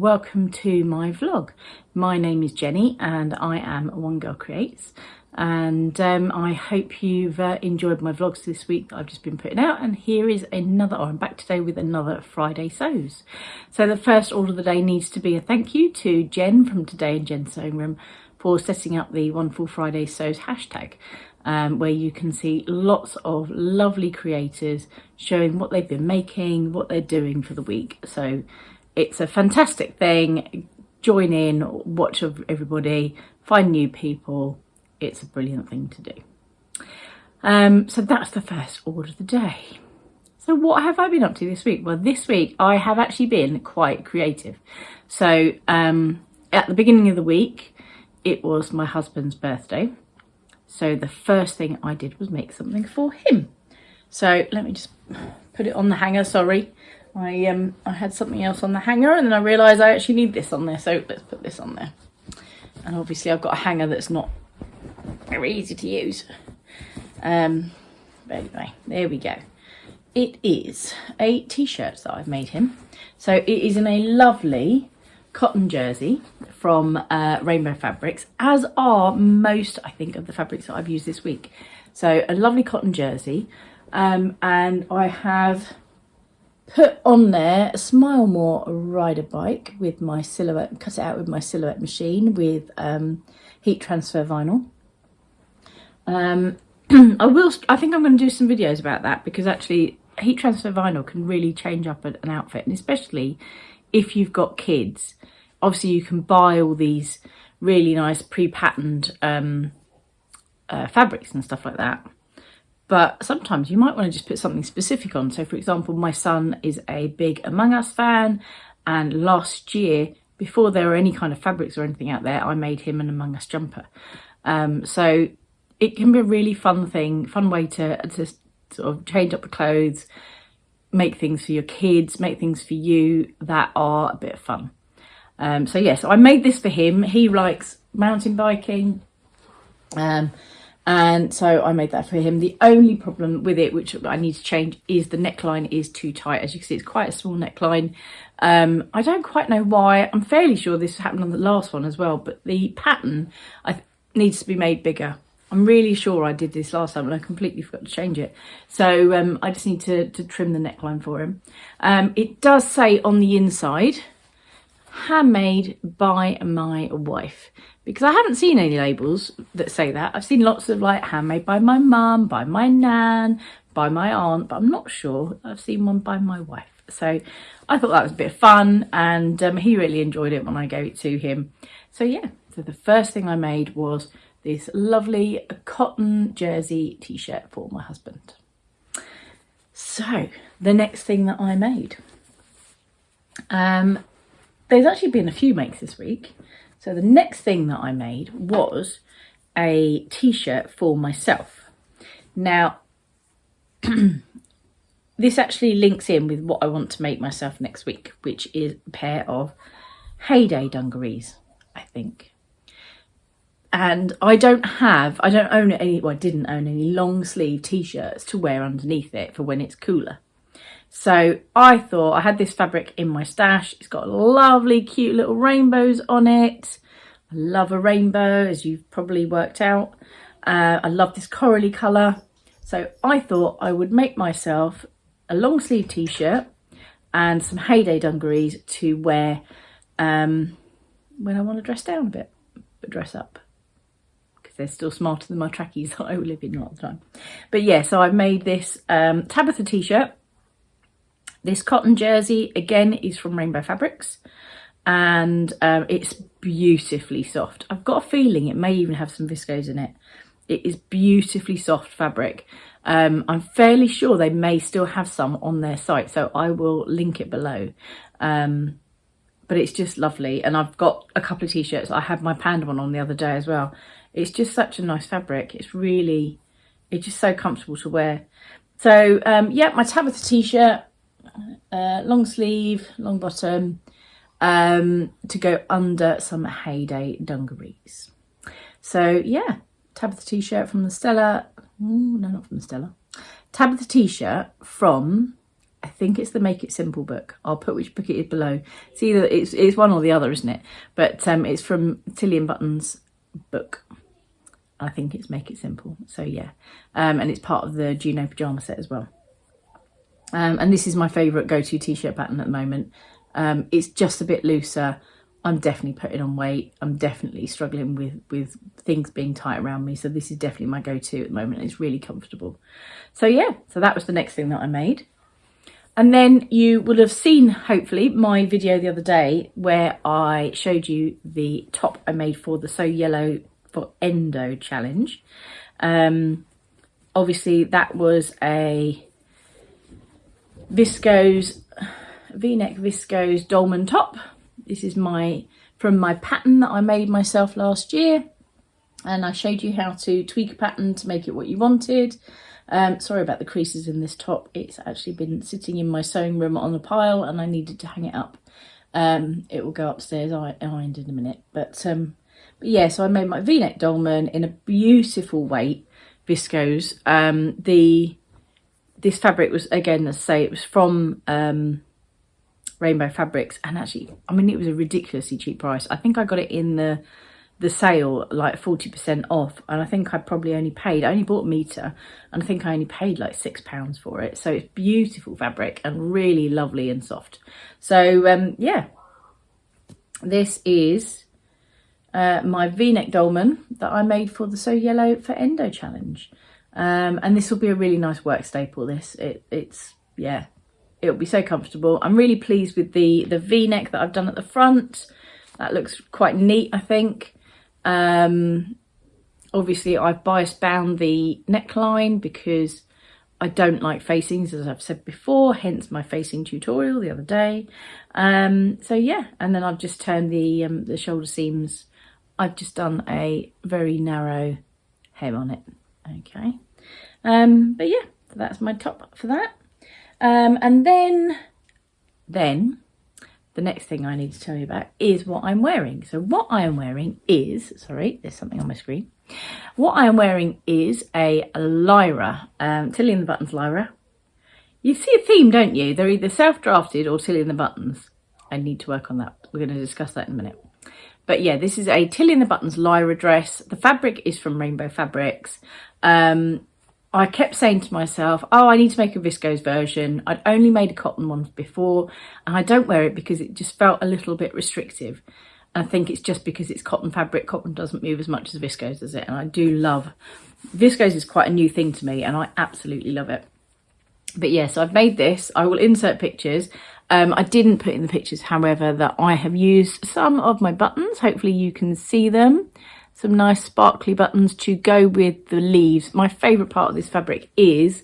welcome to my vlog. My name is Jenny and I am One Girl Creates, and I hope you've enjoyed my vlogs this week that I've just been putting out. And here is another, I'm back today with another Friday Sews. So the first order of the day needs to be a thank you to Jen from Today in Jen's Sewing Room for setting up the Wonderful Friday Sews hashtag. Where you can see lots of lovely creators showing what they've been making, what they're doing for the week. So it's a fantastic thing. Join in, watch everybody, find new people. It's a brilliant thing to do. So that's the first order of the day. So what have I been up to this week? Well, this week I have actually been quite creative. So at the beginning of the week, it was my husband's birthday. So the first thing I did was make something for him. So let me just put it on the hanger, sorry. I had something else on the hanger and then I realised I actually need this on there. So let's put this on there. And obviously I've got a hanger that's not very easy to use. But anyway, there we go. It is a t-shirt that I've made him. So it is in a lovely cotton jersey from Rainbow Fabrics, as are most, I think, of the fabrics that I've used this week. So a lovely cotton jersey, and I have put on there a Smile More rider bike with my silhouette, cut it out with my silhouette machine with heat transfer vinyl. I think I'm going to do some videos about that, because actually heat transfer vinyl can really change up an outfit, and especially if you've got kids. Obviously you can buy all these really nice pre-patterned fabrics and stuff like that, but sometimes you might want to just put something specific on. So for example, my son is a big Among Us fan, and last year, before there were any kind of fabrics or anything out there, I made him an Among Us jumper. So it can be a really fun way to sort of change up the clothes, make things for your kids, make things for you that are a bit of fun. So yeah, so I made this for him. He likes mountain biking, and so I made that for him. The only problem with it, which I need to change, is the neckline is too tight. As you can see, it's quite a small neckline. I don't quite know why. I'm fairly sure this happened on the last one as well, but the pattern needs to be made bigger. I'm really sure I did this last time and I completely forgot to change it. So I just need to trim the neckline for him. It does say on the inside, handmade by my wife, because I haven't seen any labels that say that. I've seen lots of like handmade by my mum, by my nan, by my aunt, but I'm not sure I've seen one by my wife. So I thought that was a bit of fun, and he really enjoyed it when I gave it to him. So yeah, so the first thing I made was this lovely cotton jersey t-shirt for my husband. So the next thing that I made, there's actually been a few makes this week. So the next thing that I made was a t-shirt for myself. Now, this actually links in with what I want to make myself next week, which is a pair of Heyday dungarees, I think. And I didn't own any long sleeve t-shirts to wear underneath it for when it's cooler. So I thought, I had this fabric in my stash. It's got lovely, cute little rainbows on it. I love a rainbow, as you've probably worked out. I love this corally colour. So I thought I would make myself a long sleeve t-shirt and some Heyday dungarees to wear when I want to dress down a bit, but dress up. They're still smarter than my trackies that I live in a lot of the time. But yeah, so I've made this Tabitha t-shirt. This cotton jersey, again, is from Rainbow Fabrics. And it's beautifully soft. I've got a feeling it may even have some viscose in it. It is beautifully soft fabric. I'm fairly sure they may still have some on their site, so I will link it below. But it's just lovely. And I've got a couple of t-shirts. I had my panda one on the other day as well. It's just such a nice fabric. It's just so comfortable to wear. So yeah, my Tabitha t-shirt, long sleeve, long bottom, to go under some Heyday dungarees. So yeah, Tabitha t-shirt from the Stella. No, not from the Stella. Tabitha t-shirt from I think it's the Make It Simple book. I'll put which book it is below. It's either it's one or the other, isn't it? But it's from Tilly and Button's book. I think it's Make It Simple. So yeah, and it's part of the Juno pyjama set as well. And this is my favourite go-to t-shirt pattern at the moment. It's just a bit looser. I'm definitely putting on weight. I'm definitely struggling with things being tight around me. So this is definitely my go-to at the moment. It's really comfortable. So yeah, so that was the next thing that I made. And then you will have seen, hopefully, my video the other day where I showed you the top I made for the Sew Yellow for Endo challenge. Obviously, that was a viscose, V-neck viscose dolman top. This is from my pattern that I made myself last year. And I showed you how to tweak a pattern to make it what you wanted. Sorry about the creases in this top. It's actually been sitting in my sewing room on a pile and I needed to hang it up. It will go upstairs ironed in a minute. But yeah, so I made my V-neck dolman in a beautiful weight viscose. This fabric was, again, let's say, it was from Rainbow Fabrics, and actually, I mean, it was a ridiculously cheap price. I think I got it in the sale, like 40% off, and I think I probably only paid, I only bought a metre, and I think I only paid like £6 for it. So it's beautiful fabric and really lovely and soft. So yeah, this is my V-neck dolman that I made for the Sew Yellow for Endo challenge. And this will be a really nice work staple. It's yeah, it'll be so comfortable. I'm really pleased with the V-neck that I've done at the front. That looks quite neat, I think. Obviously I've bias bound the neckline because I don't like facings, as I've said before, hence my facing tutorial the other day. So yeah, and then I've just turned the shoulder seams. I've just done a very narrow hem on it. Okay, but yeah, so that's my top for that. And then the next thing I need to tell you about is what I'm wearing. So what I am wearing is, sorry, there's something on my screen. What I am wearing is a Lyra, Tilly and the Buttons Lyra. You see a theme, don't you? They're either self-drafted or Tilly and the Buttons. I need to work on that. We're going to discuss that in a minute. But yeah, this is a Tilly and the Buttons Lyra dress. The fabric is from Rainbow Fabrics. I kept saying to myself, oh, I need to make a viscose version. I'd only made a cotton one before, and I don't wear it because it just felt a little bit restrictive. I think it's just because it's cotton fabric. Cotton doesn't move as much as viscose, does it? And I do love, viscose is quite a new thing to me, and I absolutely love it. But yeah, so I've made this. I will insert pictures. I didn't put in the pictures, however, that I have used some of my buttons. Hopefully you can see them. Some nice sparkly buttons to go with the leaves. My favourite part of this fabric is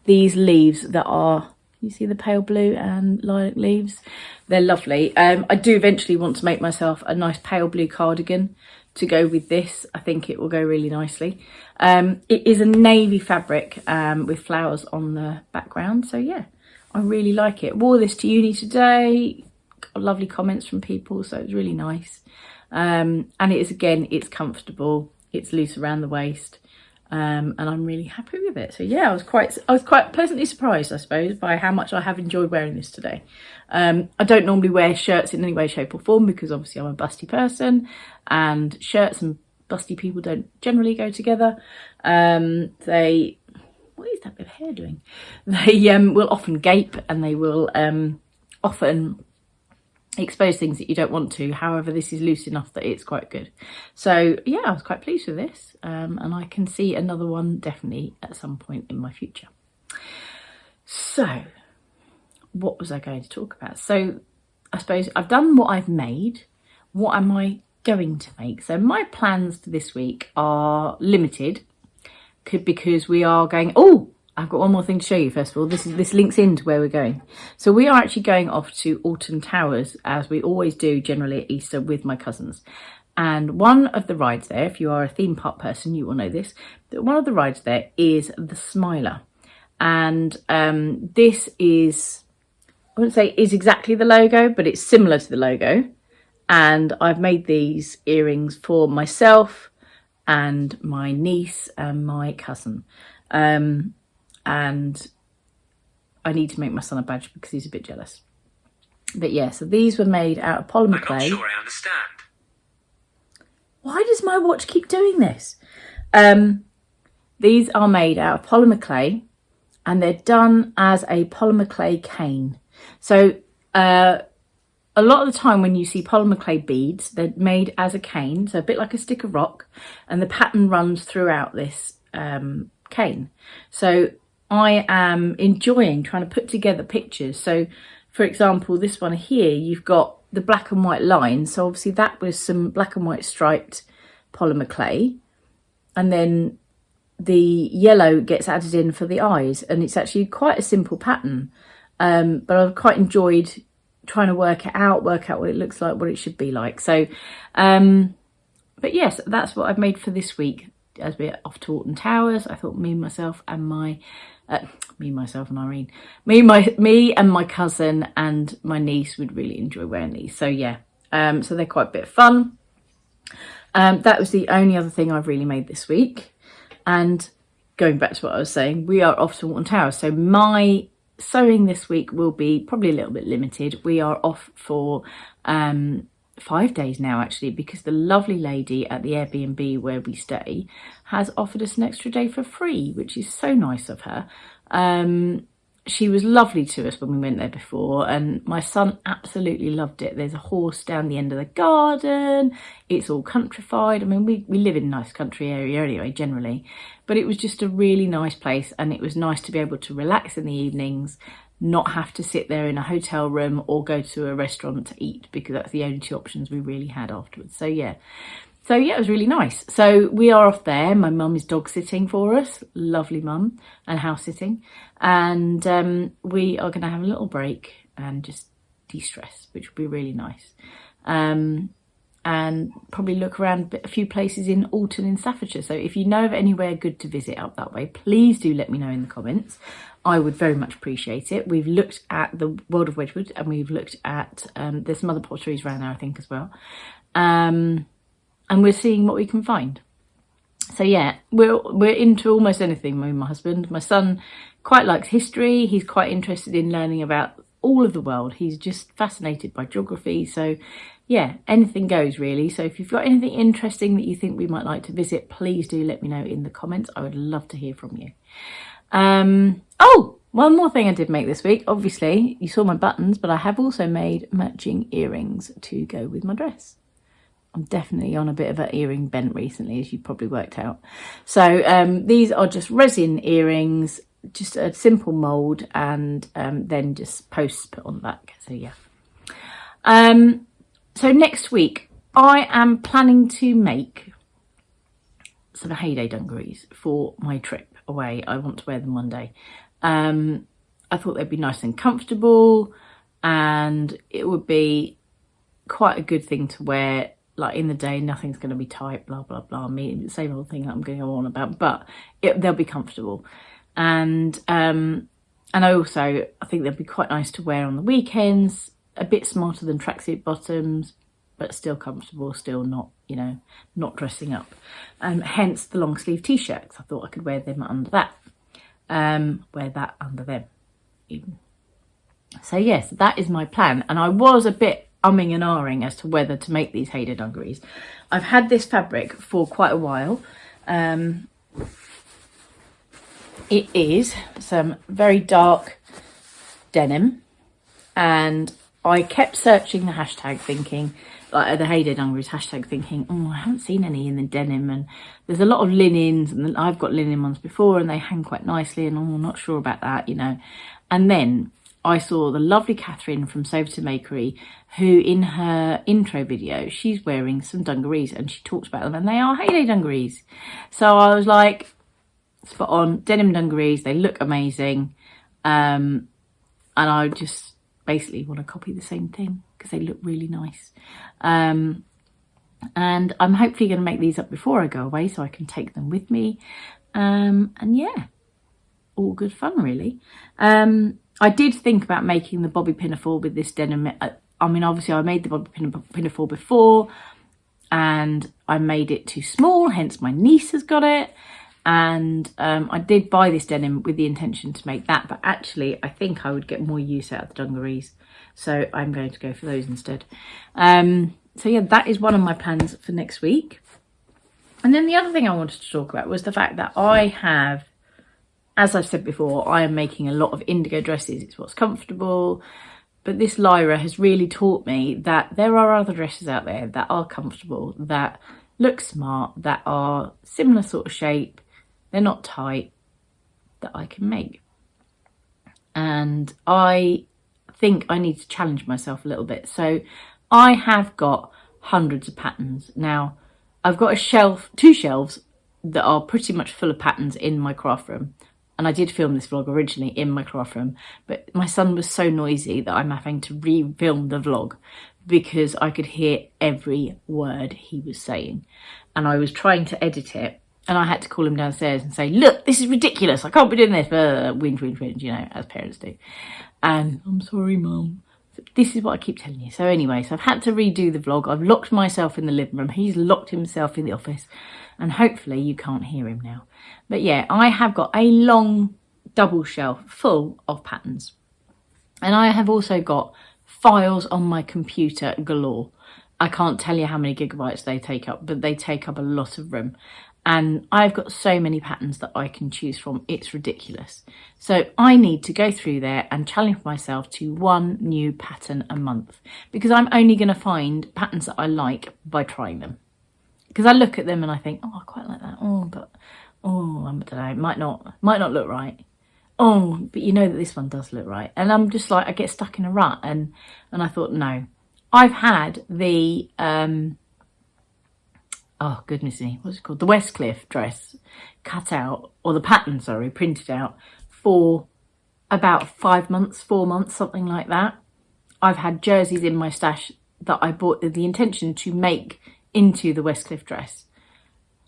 these leaves that are, you see the pale blue and lilac leaves? They're lovely. I do eventually want to make myself a nice pale blue cardigan to go with this. I think it will go really nicely. It is a navy fabric with flowers on the background. So yeah, I really like it. Wore this to uni today. Got lovely comments from people, so it's really nice. And it is, again, it's comfortable, it's loose around the waist, and I'm really happy with it. So yeah, I was quite pleasantly surprised, I suppose, by how much I have enjoyed wearing this today. I don't normally wear shirts in any way, shape or form because obviously I'm a busty person, and shirts and busty people don't generally go together. What is that bit of hair doing? They will often gape, and they will often expose things that you don't want to. However, this is loose enough that it's quite good. So yeah, I was quite pleased with this, and I can see another one definitely at some point in my future. So what was I going to talk about? So I suppose I've done what I've made. What am I going to make? So my plans for this week are limited because we are going, oh, I've got one more thing to show you. First of all, this links into where we're going. So we are actually going off to Alton Towers, as we always do generally at Easter with my cousins. And one of the rides there, if you are a theme park person, you will know this, that one of the rides there is the Smiler. And this is, I wouldn't say is exactly the logo, but it's similar to the logo. And I've made these earrings for myself and my niece and my cousin. And I need to make my son a badge because he's a bit jealous. But yeah, so these were made out of polymer clay. I'm not sure I understand. Why does my watch keep doing this? These are made out of polymer clay, and they're done as a polymer clay cane. So a lot of the time when you see polymer clay beads, they're made as a cane, so a bit like a stick of rock, and the pattern runs throughout this cane. So I am enjoying trying to put together pictures. So for example, this one here, you've got the black and white lines. So obviously that was some black and white striped polymer clay. And then the yellow gets added in for the eyes. And it's actually quite a simple pattern. But I've quite enjoyed trying to work out what it looks like, what it should be like. So, but yes, that's what I've made for this week. As we're off to Alton Towers, I thought me and my cousin and my niece would really enjoy wearing these. So yeah, so they're quite a bit of fun. That was the only other thing I've really made this week. And going back to what I was saying, we are off to Alton Towers. So my sewing this week will be probably a little bit limited. We are off for 5 days now, actually, because the lovely lady at the Airbnb where we stay has offered us an extra day for free, which is so nice of her. She was lovely to us when we went there before, and my son absolutely loved it. There's a horse down the end of the garden. It's all countrified. I mean, we live in a nice country area anyway, generally, but it was just a really nice place, and it was nice to be able to relax in the evenings, not have to sit there in a hotel room or go to a restaurant to eat, because that's the only two options we really had afterwards. So yeah, it was really nice. So we are off there. My mum is dog sitting for us, lovely mum, and house sitting, and we are going to have a little break and just de-stress, which will be really nice, and probably look around a few places in Alton in Staffordshire. So if you know of anywhere good to visit up that way, please do let me know in the comments. I would very much appreciate it. We've looked at the World of Wedgwood, and we've looked at, there's some other potteries around there, I think, as well. And we're seeing what we can find. So yeah, we're into almost anything, me and my husband. My son quite likes history. He's quite interested in learning about all of the world. He's just fascinated by geography. So yeah, anything goes really. So if you've got anything interesting that you think we might like to visit, please do let me know in the comments. I would love to hear from you. Oh, one more thing I did make this week. Obviously, you saw my buttons, but I have also made matching earrings to go with my dress. I'm definitely on a bit of an earring bent recently, as you probably worked out. So these are just resin earrings, just a simple mould, and then just posts put on the back. So yeah. So next week, I am planning to make some heyday dungarees for my trip away. I want to wear them one day. I thought they'd be nice and comfortable, and it would be quite a good thing to wear. Like in the day, nothing's going to be tight, blah, blah, blah. Me, same old thing that I'm going to go on about, but they'll be comfortable. And I think they'll be quite nice to wear on the weekends, a bit smarter than tracksuit bottoms, but still comfortable, still not, not dressing up. Hence the long sleeve t-shirts. I thought I could wear them under that. Wear that under them even. So yes, that is my plan. And I was a bit umming and ahhing as to whether to make these heyday dungarees. I've had this fabric for quite a while. It is some very dark denim, and I kept searching the hashtag thinking, like the heyday dungarees hashtag thinking, oh, I haven't seen any in the denim, and there's a lot of linens, and I've got linen ones before and they hang quite nicely, and I'm not sure about that, And then I saw the lovely Catherine from Sober to Makery, who in her intro video, she's wearing some dungarees and she talks about them, and they are heyday dungarees. So I was like, spot on, denim dungarees, they look amazing. And I just basically want to copy the same thing because they look really nice. And I'm hopefully going to make these up before I go away so I can take them with me. And yeah, all good fun really. I did think about making the bobby pinafore with this denim. I mean, obviously I made the bobby pinafore before and I made it too small, hence my niece has got it. And I did buy this denim with the intention to make that, but actually I think I would get more use out of the dungarees, so I'm going to go for those instead. So yeah, that is one of my plans for next week. And then the other thing I wanted to talk about was the fact that I have, as I've said before, I am making a lot of indigo dresses. It's what's comfortable. But this Lyra has really taught me that there are other dresses out there that are comfortable, that look smart, that are similar sort of shape. They're not tight, that I can make. And I think I need to challenge myself a little bit. So I have got hundreds of patterns. Now, I've got two shelves that are pretty much full of patterns in my craft room. And I did film this vlog originally in my craft room, but my son was so noisy that I'm having to re-film the vlog because I could hear every word he was saying. And I was trying to edit it, and I had to call him downstairs and say, look, this is ridiculous. I can't be doing this. Whinge, whinge, whinge, you know, as parents do. And I'm sorry, Mum. This is what I keep telling you. So anyway, so I've had to redo the vlog. I've locked myself in the living room. He's locked himself in the office. And hopefully you can't hear him now. But yeah, I have got a long double shelf full of patterns. And I have also got files on my computer galore. I can't tell you how many gigabytes they take up, but they take up a lot of room. And I've got so many patterns that I can choose from. It's ridiculous. So I need to go through there and challenge myself to one new pattern a month, because I'm only going to find patterns that I like by trying them. Because I look at them and I think, oh, I quite like that. Oh, but, oh, I don't know, it might not look right. Oh, but you know that this one does look right. And I'm just like, I get stuck in a rut. And I thought, no. I've had the, oh, goodness me, what's it called? The Westcliff dress cut out, or the pattern, sorry, printed out for about 5 months, 4 months, something like that. I've had jerseys in my stash that I bought with the intention to make into the Westcliff dress,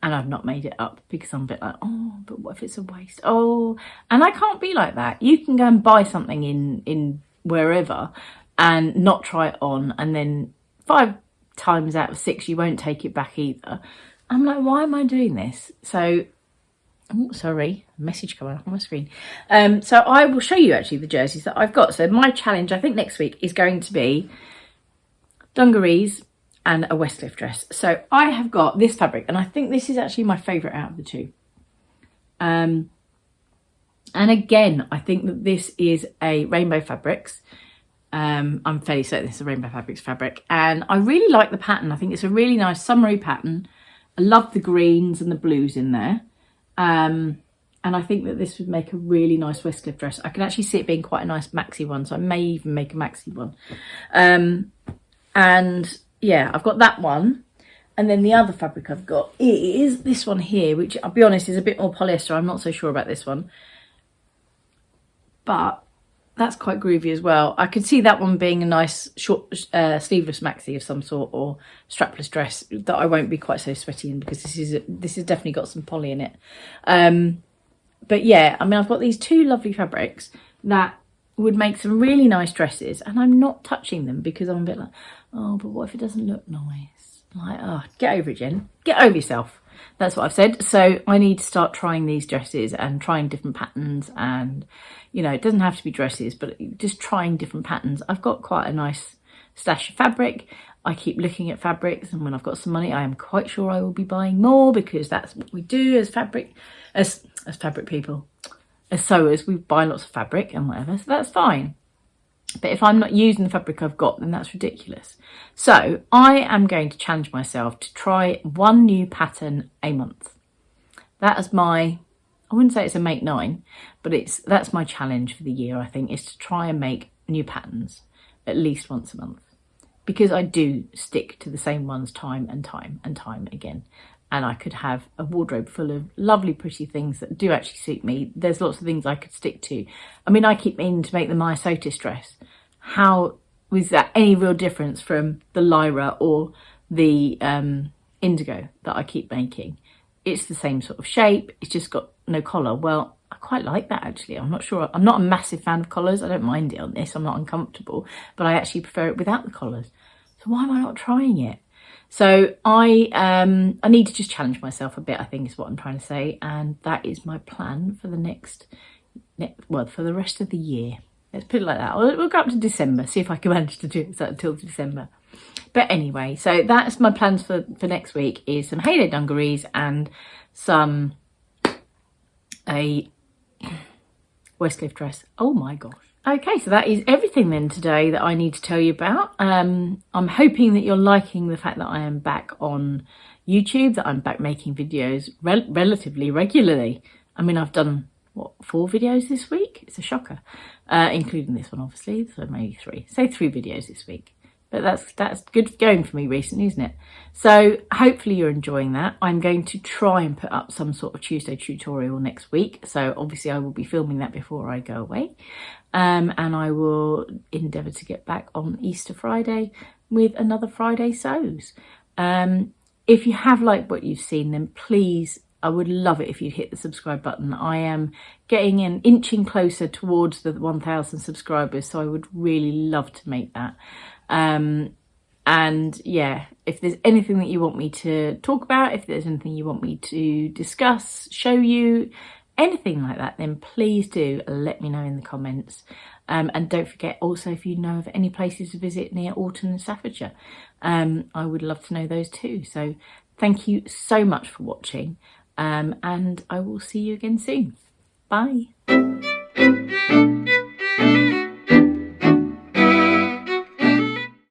and I've not made it up because I'm a bit like, oh, but what if it's a waste? Oh, and I can't be like that. You can go and buy something in wherever and not try it on, and then 5 times out of 6 you won't take it back either. I'm like, why am I doing this? So, oh, sorry, a message coming up on my screen. So I will show you actually the jerseys that I've got. So my challenge, I think next week, is going to be dungarees and a Westcliff dress. So I have got this fabric, and I think this is actually my favourite out of the two. And again, I think that this is a Rainbow Fabrics. I'm fairly certain this is a Rainbow Fabrics fabric, and I really like the pattern. I think it's a really nice summery pattern. I love the greens and the blues in there. And I think that this would make a really nice Westcliff dress. I can actually see it being quite a nice maxi one, so I may even make a maxi one. And yeah, I've got that one. And then the other fabric I've got is this one here, which I'll be honest is a bit more polyester. I'm not so sure about this one, but that's quite groovy as well. I could see that one being a nice short sleeveless maxi of some sort, or strapless dress that I won't be quite so sweaty in, because this has definitely got some poly in it. But yeah, I mean, I've got these two lovely fabrics that would make some really nice dresses, and I'm not touching them because I'm a bit like, oh, but what if it doesn't look nice? Like, oh, get over it, Jen. Get over yourself. That's what I've said. So I need to start trying these dresses and trying different patterns, and, you know, it doesn't have to be dresses, but just trying different patterns. I've got quite a nice stash of fabric. I keep looking at fabrics, and when I've got some money, I am quite sure I will be buying more, because that's what we do as fabric people. As sewers, we buy lots of fabric and whatever, so that's fine. But if I'm not using the fabric I've got, then that's ridiculous. So I am going to challenge myself to try one new pattern a month. That is my, I wouldn't say it's a make 9, but that's my challenge for the year, I think, is to try and make new patterns at least once a month. Because I do stick to the same ones time and time and time again. And I could have a wardrobe full of lovely, pretty things that do actually suit me. There's lots of things I could stick to. I mean, I keep meaning to make the Maya Sotis dress. How was that any real difference from the Lyra or the indigo that I keep making? It's the same sort of shape. It's just got no collar. Well, I quite like that, actually. I'm not sure. I'm not a massive fan of collars. I don't mind it on this. I'm not uncomfortable. But I actually prefer it without the collars. So why am I not trying it? So I need to just challenge myself a bit, I think is what I'm trying to say. And that is my plan for the for the rest of the year. Let's put it like that. We'll go up to December, see if I can manage to do it until December. But anyway, so that's my plans for next week, is some halo dungarees and a Westcliff dress. Oh my gosh. Okay, so that is everything then today that I need to tell you about. I'm hoping that you're liking the fact that I am back on YouTube, that I'm back making videos relatively regularly. I mean, I've done, what, 4 videos this week? It's a shocker, including this one, obviously, so maybe 3. Say 3 videos this week. But that's good going for me recently, isn't it? So hopefully you're enjoying that. I'm going to try and put up some sort of Tuesday tutorial next week. So obviously I will be filming that before I go away. And I will endeavour to get back on Easter Friday with another Friday Sews. If you have liked what you've seen, then please, I would love it if you'd hit the subscribe button. I am getting inching closer towards the 1,000 subscribers, so I would really love to make that. And yeah, if there's anything that you want me to talk about, if there's anything you want me to discuss, show you, anything like that, then please do let me know in the comments. And don't forget also, if you know of any places to visit near Alton and Staffordshire, I would love to know those too. So thank you so much for watching, and I will see you again soon. Bye.